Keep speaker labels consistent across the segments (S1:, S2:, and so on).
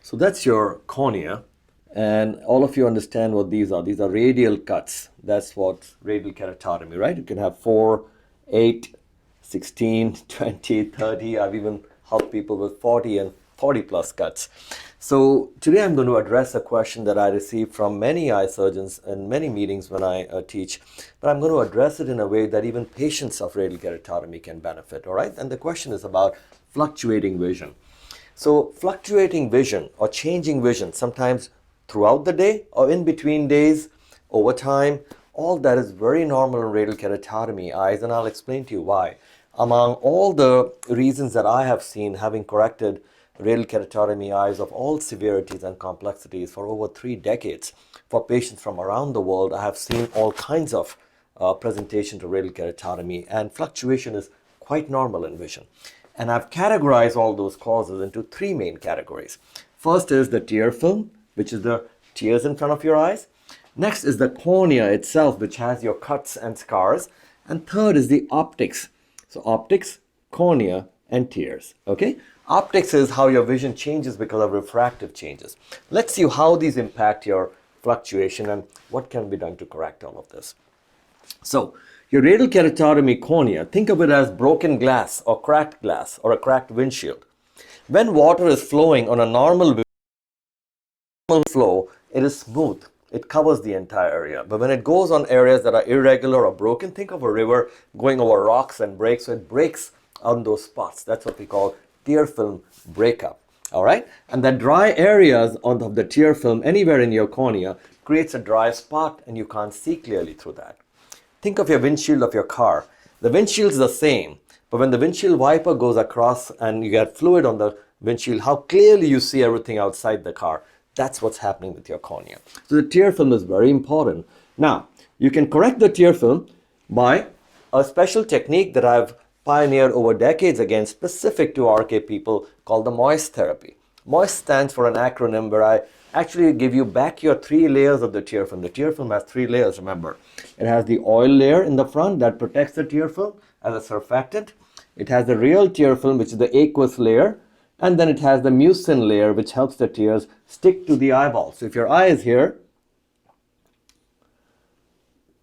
S1: So that's your cornea, and all of you understand what these are. These are radial cuts. That's what radial keratotomy, right? You can have 4, 8, 16, 20, 30. I've even helped people with 40 and 40 plus cuts. So today I'm going to address a question that I received from many eye surgeons in many meetings when I teach, but I'm going to address it in a way that even patients of radial keratotomy can benefit, all right? And the question is about fluctuating vision. So fluctuating vision or changing vision, sometimes throughout the day or in between days, over time, all that is very normal in radial keratotomy eyes, and I'll explain to you why. Among all the reasons that I have seen, having corrected radial keratotomy eyes of all severities and complexities for over 3 decades, for patients from around the world, I have seen all kinds of presentation to radial keratotomy, and fluctuation is quite normal in vision. And I've categorized all those causes into 3 main categories. First is the tear film, which is the tears in front of your eyes. Next is the cornea itself, which has your cuts and scars. And third is the optics. So optics, cornea, and tears. Okay? Optics is how your vision changes because of refractive changes. Let's see how these impact your fluctuation and what can be done to correct all of this. So, your radial keratotomy cornea, think of it as broken glass or a cracked windshield. When water is flowing on a normal flow, it is smooth. It covers the entire area. But when it goes on areas that are irregular or broken, think of a river going over rocks and breaks, so it breaks on those spots. That's what we call tear film breakup. All right? And the dry areas of the tear film anywhere in your cornea creates a dry spot and you can't see clearly through that. Think of your windshield of your car. The windshield is the same, but when the windshield wiper goes across and you get fluid on the windshield, how clearly you see everything outside the car. That's what's happening with your cornea. So the tear film is very important. Now, you can correct the tear film by a special technique that I've pioneered over decades, again, specific to RK people, called the m.o.i.s.t therapy. m.o.i.s.t stands for an acronym where I actually give you back your 3 layers of the tear film. The tear film has 3 layers, remember. It has the oil layer in the front that protects the tear film as a surfactant. It has the real tear film, which is the aqueous layer. And then it has the mucin layer, which helps the tears stick to the eyeball. So if your eye is here,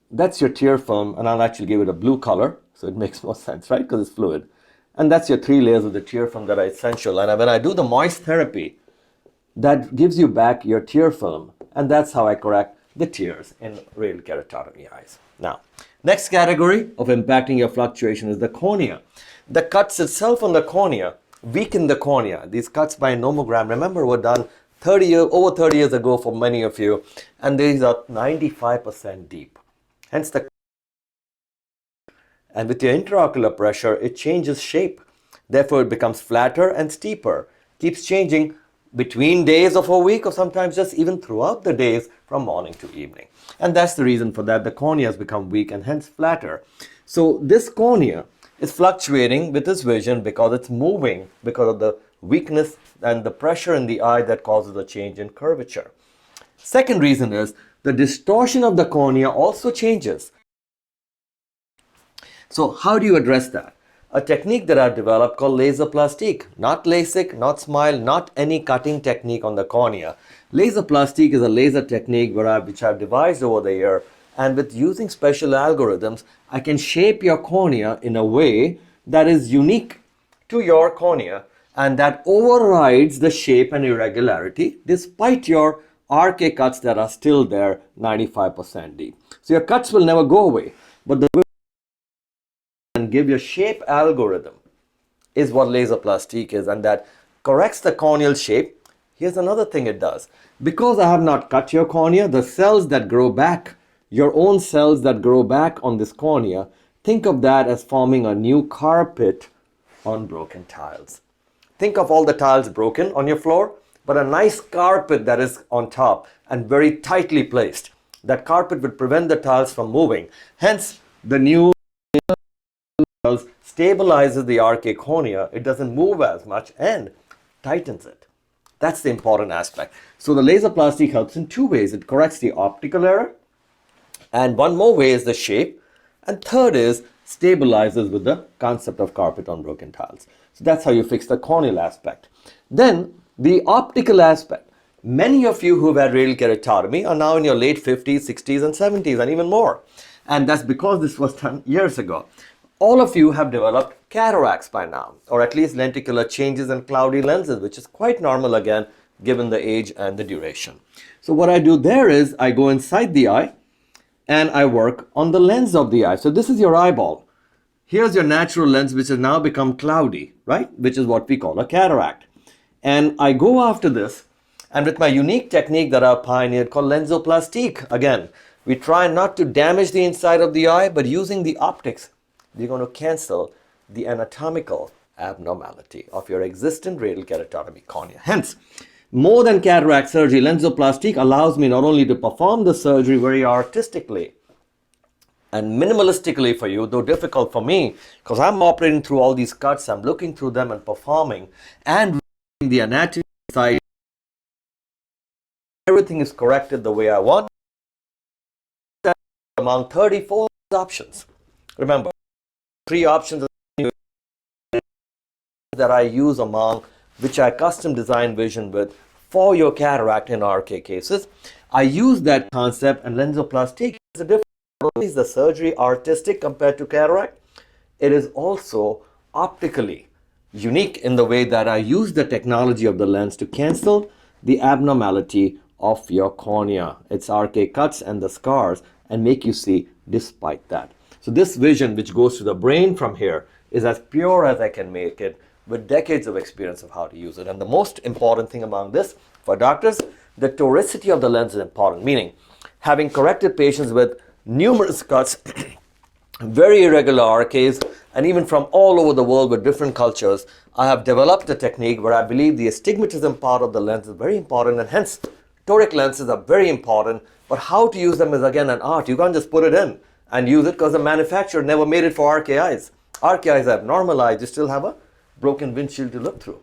S1: that's your tear film, and I'll actually give it a blue color, so it makes more sense, right? Because it's fluid. And that's your 3 layers of the tear film that are essential. And when I do the m.o.i.s.t therapy, that gives you back your tear film, and that's how I correct the tears in radial keratotomy eyes. Now, next category of impacting your fluctuation is the cornea. The cuts itself on the cornea weaken the cornea. These cuts by nomogram, remember, were done over 30 years ago for many of you, and these are 95% deep. Hence and with your intraocular pressure, it changes shape. Therefore, it becomes flatter and steeper. Keeps changing between days of a week, or sometimes just even throughout the days from morning to evening. And that's the reason for that. The cornea has become weak and hence flatter. So this cornea is fluctuating with its vision because it's moving because of the weakness and the pressure in the eye that causes a change in curvature. Second reason is the distortion of the cornea also changes. So how do you address that? A technique that I've developed called LaZrPlastique. Not LASIK, not SMILE, not any cutting technique on the cornea. LaZrPlastique is a laser technique which I've devised over the year, and with using special algorithms, I can shape your cornea in a way that is unique to your cornea and that overrides the shape and irregularity despite your RK cuts that are still there 95% deep. So your cuts will never go away, but the and give your shape algorithm is what LaZrPlastique is, and that corrects the corneal shape. Here's another thing it does. Because I have not cut your cornea, the cells that grow back, your own cells that grow back on this cornea, think of that as forming a new carpet on broken tiles. Think of all the tiles broken on your floor, but a nice carpet that is on top and very tightly placed. That carpet would prevent the tiles from moving. Hence, the new stabilizes the RK cornea. It doesn't move as much and tightens it. That's the important aspect. So the LaZrPlastique helps in 2 ways. It corrects the optical error, and one more way is the shape, and third is stabilizes with the concept of carpet on broken tiles. So that's how you fix the corneal aspect. Then The optical aspect. Many of you who've had radial keratotomy are now in your late 50s, 60s, and 70s, and even more. And that's because this was done years ago. All of you have developed cataracts by now, or at least lenticular changes and cloudy lenses, which is quite normal again, given the age and the duration. So what I do there is I go inside the eye and I work on the lens of the eye. So this is your eyeball. Here's your natural lens, which has now become cloudy, right? Which is what we call a cataract. And I go after this, and with my unique technique that I've pioneered called LenzOplastique, again, we try not to damage the inside of the eye, but using the optics, we're going to cancel the anatomical abnormality of your existing radial keratotomy cornea. Hence, more than cataract surgery, LenzOplastique allows me not only to perform the surgery very artistically and minimalistically for you, though difficult for me, because I'm operating through all these cuts, I'm looking through them and performing, and the anatomy side, everything is corrected the way I want. Among 34 options. Remember, 3 options that I use among which I custom design vision with for your cataract in RK cases. I use that concept, and LenzOplastique is a different. Not only is the surgery artistic compared to cataract, it is also optically unique in the way that I use the technology of the lens to cancel the abnormality of your cornea, its RK cuts and the scars, and make you see despite that. So this vision, which goes to the brain from here, is as pure as I can make it, with decades of experience of how to use it. And the most important thing among this for doctors, the toricity of the lens is important, meaning having corrected patients with numerous cuts, very irregular RKs, and even from all over the world with different cultures, I have developed a technique where I believe the astigmatism part of the lens is very important, and hence toric lenses are very important, but how to use them is again an art. You can't just put it in and use it because the manufacturer never made it for RKIs. RKIs have normal eyes, you still have a broken windshield to look through.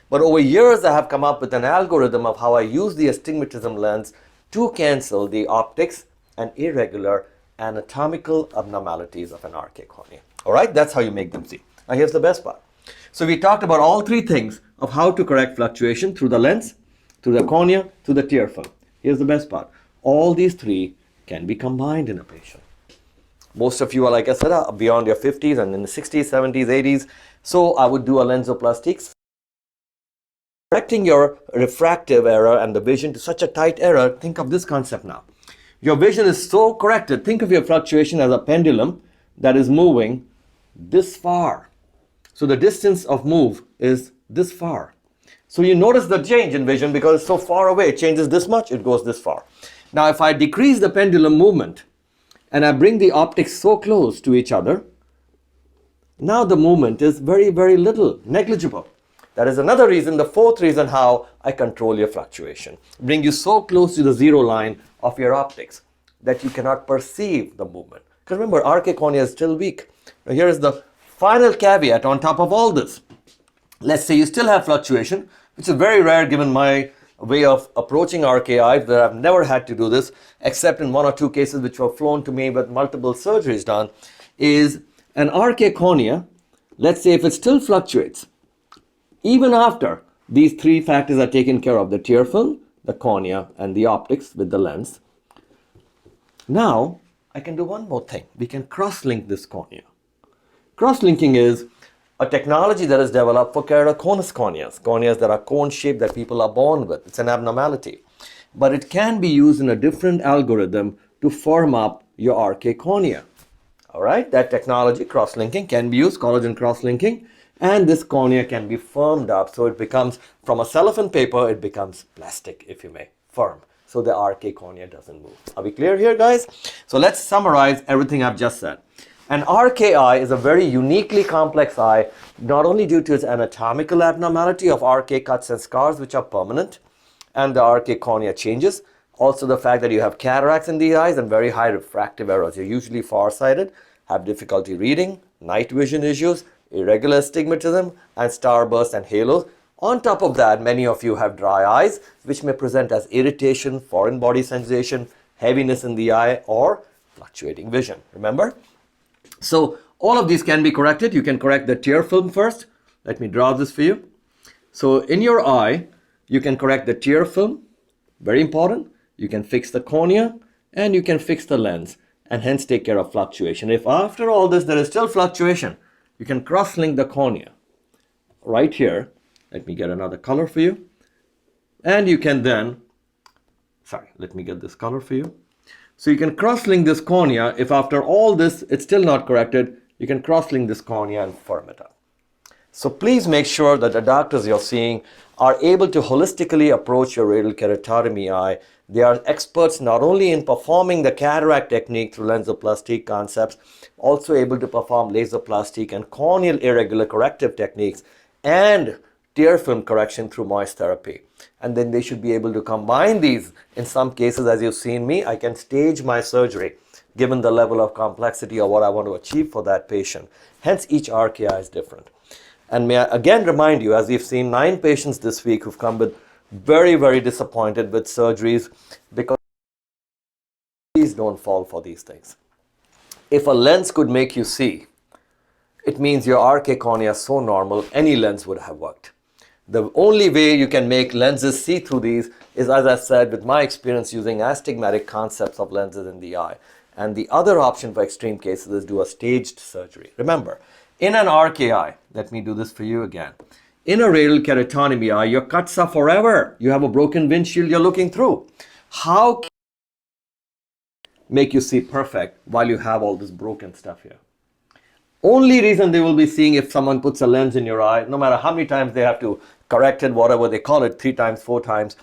S1: But over years I have come up with an algorithm of how I use the astigmatism lens to cancel the optics and irregular anatomical abnormalities of an RK cornea. All right, that's how you make them see. Now here's the best part. So we talked about all 3 things of how to correct fluctuation through the lens, through the cornea, through the tear film. Here's the best part. All these 3 can be combined in a patient. Most of you are, like I said, are beyond your 50s and in the 60s, 70s, 80s. So I would do a LenzOplastique, correcting your refractive error and the vision to such a tight error. Think of this concept now. Your vision is so corrected. Think of your fluctuation as a pendulum that is moving this far. So the distance of move is this far. So you notice the change in vision because it's so far away. It changes this much, it goes this far. Now if I decrease the pendulum movement and I bring the optics so close to each other, now the movement is very, very little, negligible. That is another reason, the 4th reason how I control your fluctuation. Bring you so close to the 0 line of your optics that you cannot perceive the movement. Because remember, RK cornea is still weak. Now here is the final caveat on top of all this. Let's say you still have fluctuation, which is very rare given my way of approaching RKI, that I've never had to do this, except in 1 or 2 cases which were flown to me with multiple surgeries done, is an RK cornea, let's say if it still fluctuates, even after these 3 factors are taken care of, the tear film, the cornea, and the optics with the lens. Now, I can do one more thing. We can cross-link this cornea. Cross-linking is a technology that is developed for keratoconus corneas, corneas that are cone-shaped that people are born with. It's an abnormality. But it can be used in a different algorithm to firm up your RK cornea. All right, that technology, cross-linking, can be used, collagen cross-linking, and this cornea can be firmed up, so it becomes, from a cellophane paper, it becomes plastic, if you may, firm, so the RK cornea doesn't move. Are we clear here, guys? So let's summarize everything I've just said. An RKI is a very uniquely complex eye, not only due to its anatomical abnormality of RK cuts and scars, which are permanent, and the RK cornea changes, also the fact that you have cataracts in the eyes and very high refractive errors. You're usually farsighted, have difficulty reading, night vision issues, irregular astigmatism, and starburst and halos. On top of that, many of you have dry eyes, which may present as irritation, foreign body sensation, heaviness in the eye, or fluctuating vision. Remember? So all of these can be corrected. You can correct the tear film first. Let me draw this for you. So in your eye, You can correct the tear film, very important. You can fix the cornea, and you can fix the lens, and hence take care of fluctuation. If after all this there is still fluctuation, you can cross-link the cornea right here. Let me get another color for you. And you can then, let me get this color for you. So you can cross-link this cornea. If after all this it's still not corrected, you can cross-link this cornea and firm it up. So please make sure that the doctors you're seeing are able to holistically approach your radial keratotomy eye. They are experts not only in performing the cataract technique through LenzOplastique concepts, also able to perform LaZrPlastique and corneal irregular corrective techniques and tear film correction through m.o.i.s.t therapy. And then they should be able to combine these. In some cases, as you've seen me, I can stage my surgery given the level of complexity or what I want to achieve for that patient. Hence, each RKI is different. And may I again remind you, as you've seen 9 patients this week who've come with very, very disappointed with surgeries, because please don't fall for these things. If a lens could make you see, it means your RK cornea is so normal, any lens would have worked. The only way you can make lenses see through these is, as I said, with my experience using astigmatic concepts of lenses in the eye. And the other option for extreme cases is do a staged surgery. Remember, in an RKI, let me do this for you again. In a radial keratotomy eye, your cuts are forever. You have a broken windshield you're looking through. How can make you see perfect while you have all this broken stuff here? Only reason they will be seeing if someone puts a lens in your eye, no matter how many times they have to correct it, whatever they call it, 3 times, 4 times.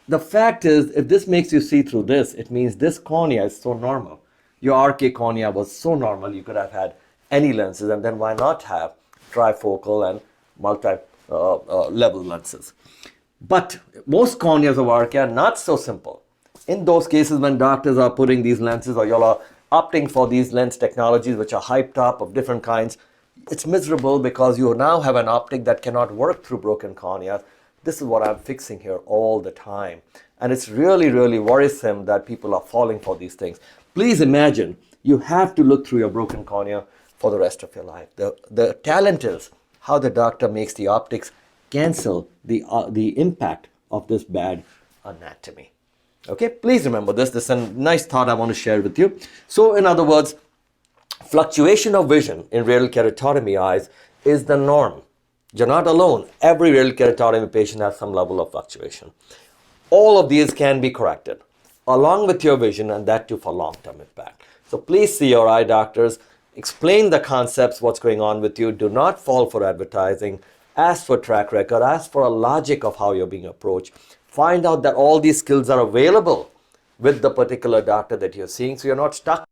S1: The fact is, if this makes you see through this, it means this cornea is so normal. Your RK cornea was so normal, you could have had any lenses, and then why not have trifocal and multi-level lenses? But most corneas of RK are not so simple. In those cases when doctors are putting these lenses, or y'all are opting for these lens technologies which are hyped up of different kinds, it's miserable because you now have an optic that cannot work through broken corneas. This is what I'm fixing here all the time. And it's really, really worrisome that people are falling for these things. Please imagine you have to look through your broken cornea for the rest of your life. The talent is how the doctor makes the optics cancel the impact of this bad anatomy. Okay, please remember this. This is a nice thought I want to share with you. So in other words, fluctuation of vision in radial keratotomy eyes is the norm. You're not alone. Every radial keratotomy patient has some level of fluctuation. All of these can be corrected along with your vision, and that too for long-term impact. So please see your eye doctors. Explain the concepts, what's going on with you. Do not fall for advertising. Ask for track record. Ask for a logic of how you're being approached. Find out that all these skills are available with the particular doctor that you're seeing, so you're not stuck.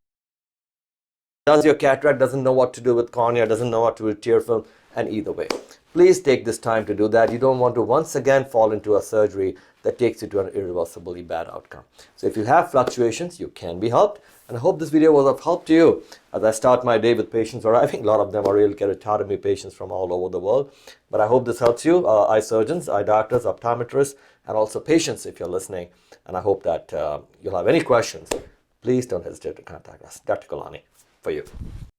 S1: Does your cataract, doesn't know what to do with cornea, doesn't know what to do with tear film, and either way. Please take this time to do that. You don't want to once again fall into a surgery that takes you to an irreversibly bad outcome. So if you have fluctuations, you can be helped. And I hope this video was of help to you as I start my day with patients arriving. A lot of them are radial keratotomy patients from all over the world. But I hope this helps you, eye surgeons, eye doctors, optometrists, and also patients if you're listening. And I hope that you'll have any questions. Please don't hesitate to contact us. Dr. Gulani for you.